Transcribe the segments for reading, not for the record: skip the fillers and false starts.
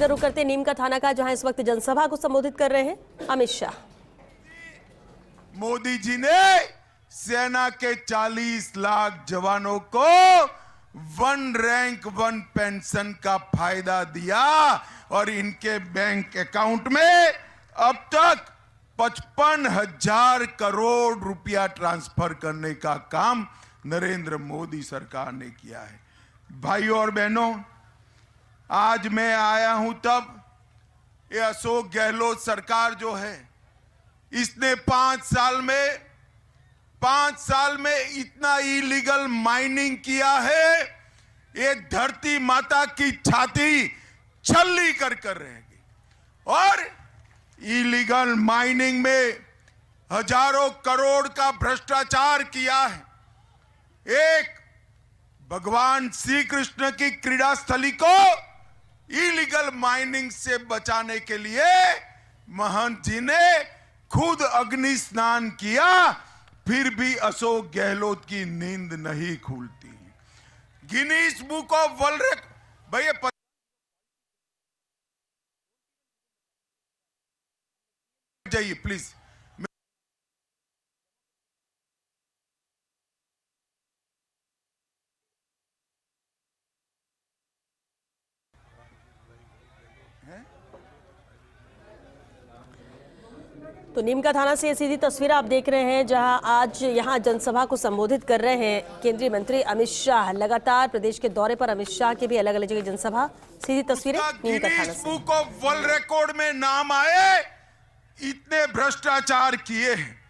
रुख करते नीम का थाना का, जहां इस वक्त जनसभा को संबोधित कर रहे हैं अमित शाह। मोदी जी ने सेना के 40 लाख जवानों को 1 रैंक 1 पेंशन का फायदा दिया और इनके बैंक अकाउंट में अब तक 55,000 करोड़ रुपया ट्रांसफर करने का काम नरेंद्र मोदी सरकार ने किया है। भाइयों और बहनों, आज मैं आया हूं तब ये अशोक गहलोत सरकार जो है, इसने 5 साल में इतना इलीगल माइनिंग किया है, ये धरती माता की छाती छल्ली कर रहेगी। और इलीगल माइनिंग में हजारों करोड़ का भ्रष्टाचार किया है। एक भगवान श्री कृष्ण की क्रीड़ा स्थली को इलीगल माइनिंग से बचाने के लिए महंत जी ने खुद अग्नि स्नान किया, फिर भी अशोक गहलोत की नींद नहीं खुलती। Guinness book of world record, भैया जाइए प्लीज। तो नीम का थाना से ये सीधी तस्वीर आप देख रहे हैं, जहां आज यहां जनसभा को संबोधित कर रहे हैं केंद्रीय मंत्री अमित शाह। लगातार प्रदेश के दौरे पर अमित शाह के भी अलग अलग जगह जनसभा। सीधी तस्वीरें नीम का थाना से। बुक ऑफ वर्ल्ड रिकॉर्ड में नाम आए, इतने भ्रष्टाचार किए हैं।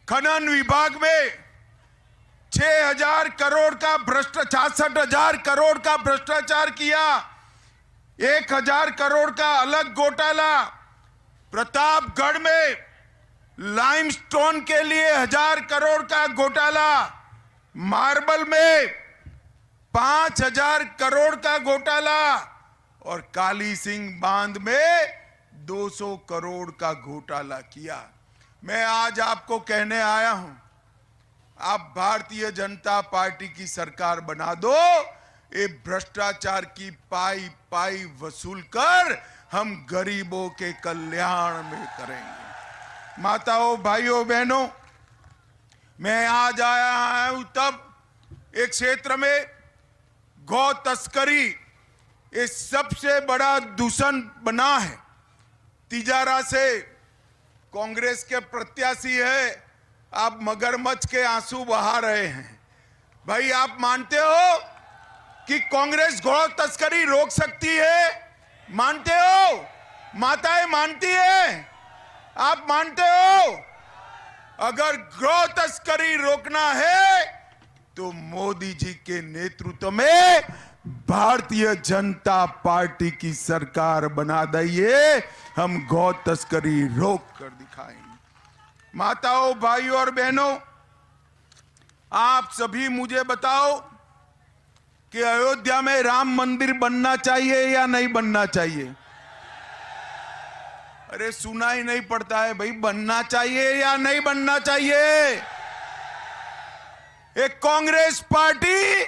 खनन विभाग में 6,000 करोड़ का भ्रष्टाचार, 66,000 करोड़ का भ्रष्टाचार किया। 1,000 करोड़ का अलग घोटाला। प्रतापगढ़ में लाइमस्टोन के लिए 1,000 करोड़ का घोटाला। मार्बल में 5,000 करोड़ का घोटाला और काली सिंह बांध में 200 करोड़ का घोटाला किया। मैं आज आपको कहने आया हूं, आप भारतीय जनता पार्टी की सरकार बना दो, ये भ्रष्टाचार की पाई पाई वसूल कर हम गरीबों के कल्याण में करेंगे। माताओं, भाइयों, बहनों, मैं आज आया हूं तब एक क्षेत्र में गौ तस्करी ये सबसे बड़ा दूषण बना है। तिजारा से कांग्रेस के प्रत्याशी है, आप मगरमच्छ के आंसू बहा रहे हैं। भाई, आप मानते हो कि कांग्रेस गौ तस्करी रोक सकती है? मानते हो? माताएं मानती है? आप मानते हो? अगर गौ तस्करी रोकना है तो मोदी जी के नेतृत्व में भारतीय जनता पार्टी की सरकार बना दीजिए, हम गौ तस्करी रोक कर दिखाएंगे। माताओं, भाइयों और बहनों, आप सभी मुझे बताओ कि अयोध्या में राम मंदिर बनना चाहिए या नहीं बनना चाहिए? अरे सुना ही नहीं पड़ता है भाई, बनना चाहिए या नहीं बनना चाहिए? एक कांग्रेस पार्टी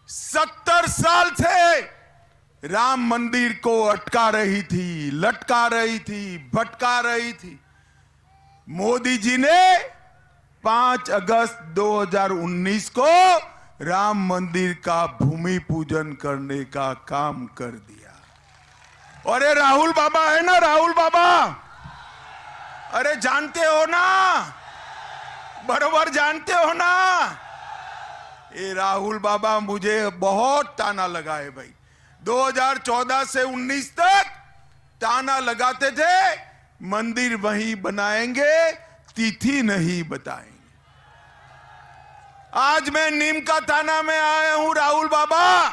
70 साल से राम मंदिर को अटका रही थी, लटका रही थी, भटका रही थी। मोदी जी ने 5 अगस्त 2019 को राम मंदिर का भूमि पूजन करने का काम कर दिया। और ये राहुल बाबा है ना, राहुल बाबा, अरे जानते हो ना, बराबर जानते हो ना, ये राहुल बाबा मुझे बहुत ताना लगाए भाई। 2014 से 19 तक ताना लगाते थे, मंदिर वहीं बनाएंगे, तिथि नहीं बताएंगे। आज मैं नीम का थाना में आया हूं। राहुल बाबा,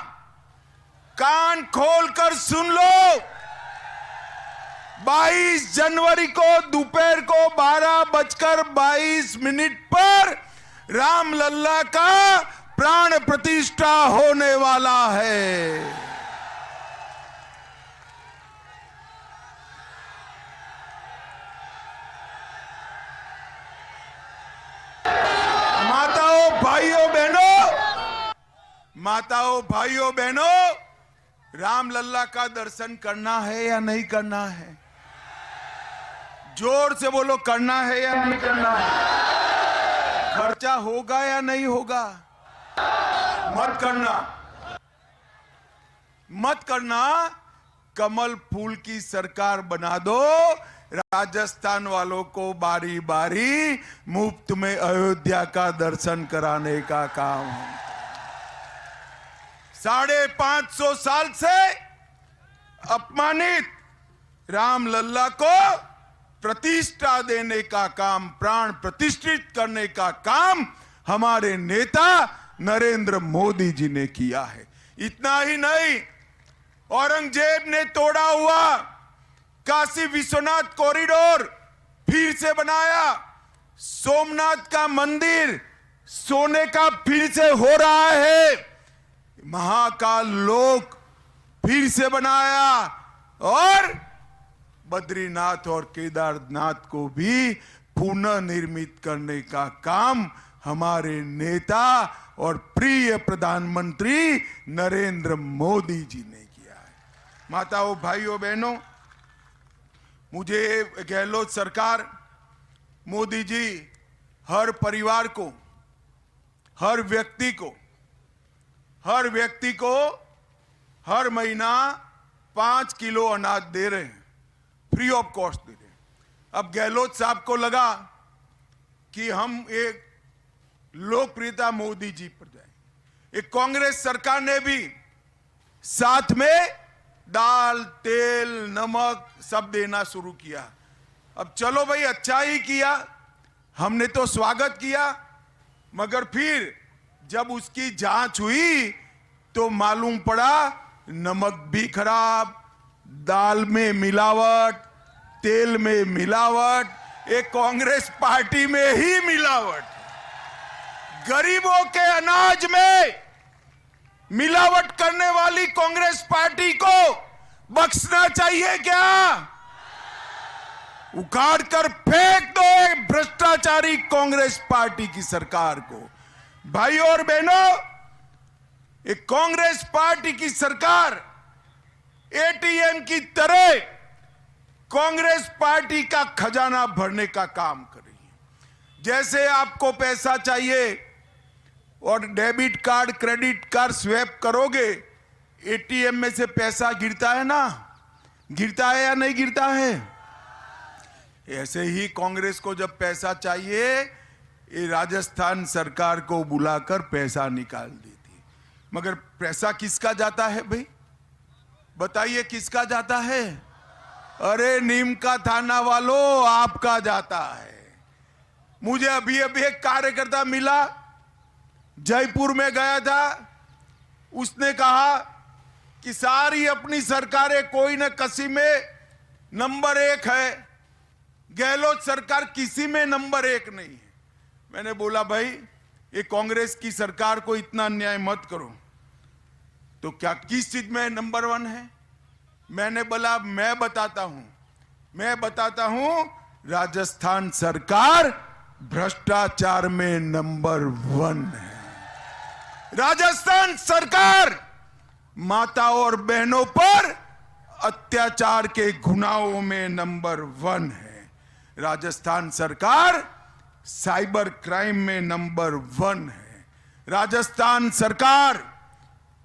कान खोलकर सुन लो। 22 जनवरी को दोपहर को 12:22 पर रामलल्ला का प्राण प्रतिष्ठा होने वाला है। माताओं, भाइयों, बहनों, रामलल्ला का दर्शन करना है या नहीं करना है? जोर से बोलो, करना है या नहीं करना है? खर्चा होगा या नहीं होगा? मत करना, मत करना। कमल फूल की सरकार बना दो, राजस्थान वालों को बारी बारी मुफ्त में अयोध्या का दर्शन कराने का काम है। 550 साल से अपमानित रामलल्ला को प्रतिष्ठा देने का काम, प्राण प्रतिष्ठित करने का काम हमारे नेता नरेंद्र मोदी जी ने किया है। इतना ही नहीं, औरंगजेब ने तोड़ा हुआ काशी विश्वनाथ कॉरिडोर फिर से बनाया। सोमनाथ का मंदिर सोने का फिर से हो रहा है। महाकाल लोक फिर से बनाया और बद्रीनाथ और केदारनाथ को भी पुनः निर्मित करने का काम हमारे नेता और प्रिय प्रधानमंत्री नरेंद्र मोदी जी ने किया है। माताओं, भाइयों, बहनों, मुझे गहलोत सरकार, मोदी जी हर परिवार को, हर व्यक्ति को हर महीना 5 किलो अनाज दे रहे हैं, फ्री ऑफ कॉस्ट दे रहे हैं। अब गहलोत साहब को लगा कि हम एक लोकप्रियता मोदी जी पर जाए। एक कांग्रेस सरकार ने भी साथ में दाल, तेल, नमक सब देना शुरू किया। अब चलो भाई, अच्छा ही किया, हमने तो स्वागत किया, मगर फिर जब उसकी जांच हुई तो मालूम पड़ा नमक भी खराब, दाल में मिलावट, तेल में मिलावट, एक कांग्रेस पार्टी में ही मिलावट। गरीबों के अनाज में मिलावट करने वाली कांग्रेस पार्टी को बख्शना चाहिए क्या? उखाड़ कर फेंक दो एक भ्रष्टाचारी कांग्रेस पार्टी की सरकार को। भाइयों और बहनों, एक कांग्रेस पार्टी की सरकार एटीएम की तरह कांग्रेस पार्टी का खजाना भरने का काम कर रही है। जैसे आपको पैसा चाहिए और debit card, credit card swipe करोगे, एटीएम में से पैसा गिरता है ना, गिरता है या नहीं गिरता है? ऐसे ही कांग्रेस को जब पैसा चाहिए, ये राजस्थान सरकार को बुलाकर पैसा निकाल देती। मगर पैसा किसका जाता है भाई? बताइए किसका जाता है? अरे नीम का थाना वालों, आपका जाता है। मुझे अभी एक कार्यकर्ता मिला, जयपुर में गया था, उसने कहा कि सारी अपनी सरकारें कोई न किसी में नंबर 1 है, गहलोत सरकार किसी में नंबर 1 नहीं है। मैंने बोला भाई, ये कांग्रेस की सरकार को इतना अन्याय मत करो, तो क्या किस चीज में नंबर 1 है? मैंने बोला मैं बताता हूं, राजस्थान सरकार भ्रष्टाचार में नंबर 1 है। राजस्थान सरकार माताओं और बहनों पर अत्याचार के गुनाहों में नंबर 1 है। राजस्थान सरकार साइबर क्राइम में नंबर 1 है। राजस्थान सरकार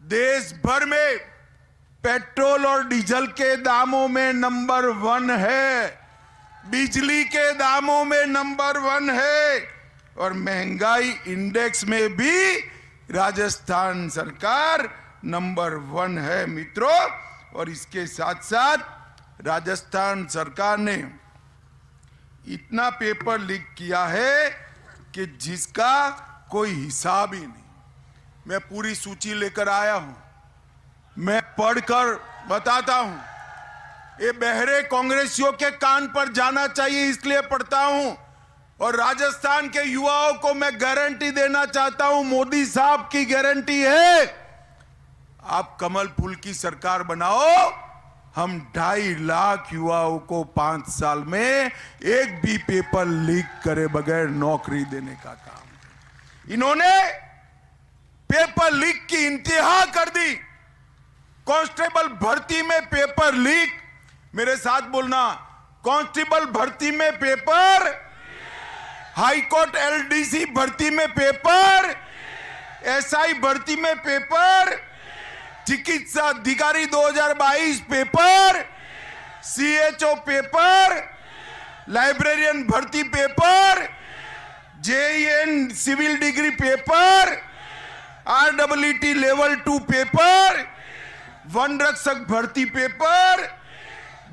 देश भर में पेट्रोल और डीजल के दामों में नंबर 1 है, बिजली के दामों में नंबर 1 है और महंगाई इंडेक्स में भी राजस्थान सरकार नंबर 1 है मित्रों। और इसके साथ साथ राजस्थान सरकार ने इतना पेपर लीक किया है कि जिसका कोई हिसाब ही नहीं। मैं पूरी सूची लेकर आया हूं, मैं पढ़कर बताता हूं। ये बहरे कांग्रेसियों के कान पर जाना चाहिए, इसलिए पढ़ता हूं। और राजस्थान के युवाओं को मैं गारंटी देना चाहता हूं, मोदी साहब की गारंटी है, आप कमल फूल की सरकार बनाओ, हम 2.5 लाख युवाओं को 5 साल में एक भी पेपर लीक करे बगैर नौकरी देने का काम। इन्होंने पेपर लीक की इंतहा कर दी। कांस्टेबल भर्ती में पेपर लीक, मेरे साथ बोलना, कांस्टेबल भर्ती में पेपर, हाईकोर्ट एलडीसी भर्ती में पेपर, एसआई भर्ती में पेपर, चिकित्सा अधिकारी 2022 पेपर, सीएचओ पेपर, लाइब्रेरियन भर्ती paper, JEN civil degree paper, RWT level 2 paper, वन रक्षक भर्ती पेपर,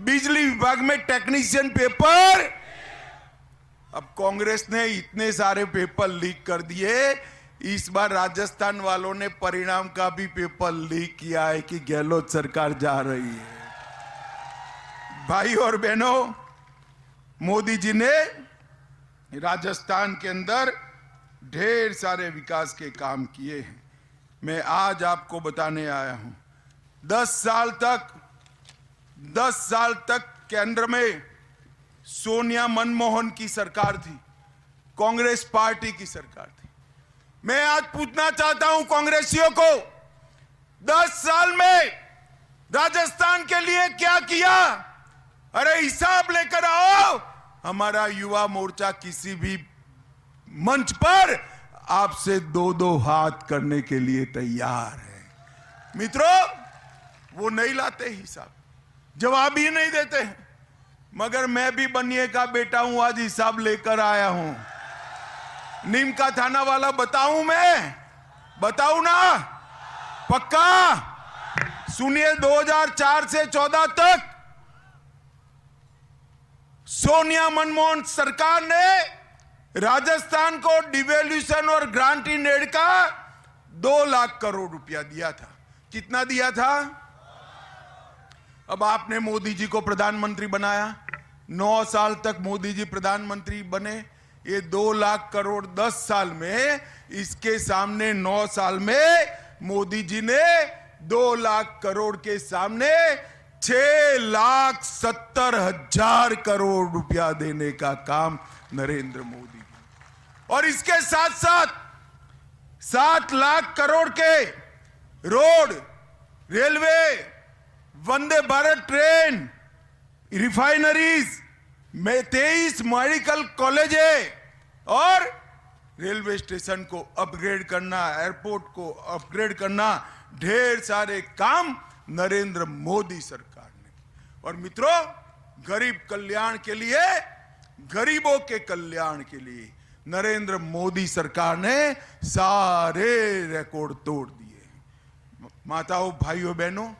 बिजली विभाग में टेक्नीशियन पेपर। अब कांग्रेस ने इतने सारे पेपर लीक कर दिए, इस बार राजस्थान वालों ने परिणाम का भी पेपर लीक किया है कि गहलोत सरकार जा रही है। भाई और बहनों, मोदी जी ने राजस्थान के अंदर ढेर सारे विकास के काम किए हैं। मैं आज आपको बताने आया हूं, 10 साल तक केंद्र में सोनिया मनमोहन की सरकार थी, कांग्रेस पार्टी की सरकार थी। मैं आज पूछना चाहता हूं कांग्रेसियों को, 10 साल में राजस्थान के लिए क्या किया? अरे हिसाब लेकर आओ। हमारा युवा मोर्चा किसी भी मंच पर आपसे 2-2 हाथ करने के लिए तैयार है। मित्रों, वो नहीं लाते हिसाब, जवाब ही नहीं देते हैं, मगर मैं भी बनिए का बेटा हूं, आज हिसाब लेकर आया हूं। नीम का थाना वाला बताऊं, मैं बताऊं ना? पक्का सुनिए, 2004 से 14 तक सोनिया मनमोहन सरकार ने राजस्थान को डिवेल्यूशन और ग्रांट इन एड का 2 लाख करोड़ रुपया दिया था। कितना दिया था? अब आपने मोदी जी को प्रधानमंत्री बनाया, 9 साल तक मोदी जी प्रधानमंत्री बने, ये 2 लाख करोड़ 10 साल में, इसके सामने 9 साल में मोदी जी ने 2 लाख करोड़ के सामने 6,70,000 करोड़ रुपया देने का काम नरेंद्र मोदी। और इसके साथ साथ 7 लाख करोड़ के road, railway, Vande Bharat train, refineries में 23 मेडिकल कॉलेज और रेलवे स्टेशन को अपग्रेड करना, एयरपोर्ट को अपग्रेड करना, ढेर सारे काम नरेंद्र मोदी सरकार ने। और मित्रों, गरीब कल्याण के लिए, गरीबों के कल्याण के लिए नरेंद्र मोदी सरकार ने सारे रिकॉर्ड तोड़ दिए। माताओं, भाइयों, बहनों,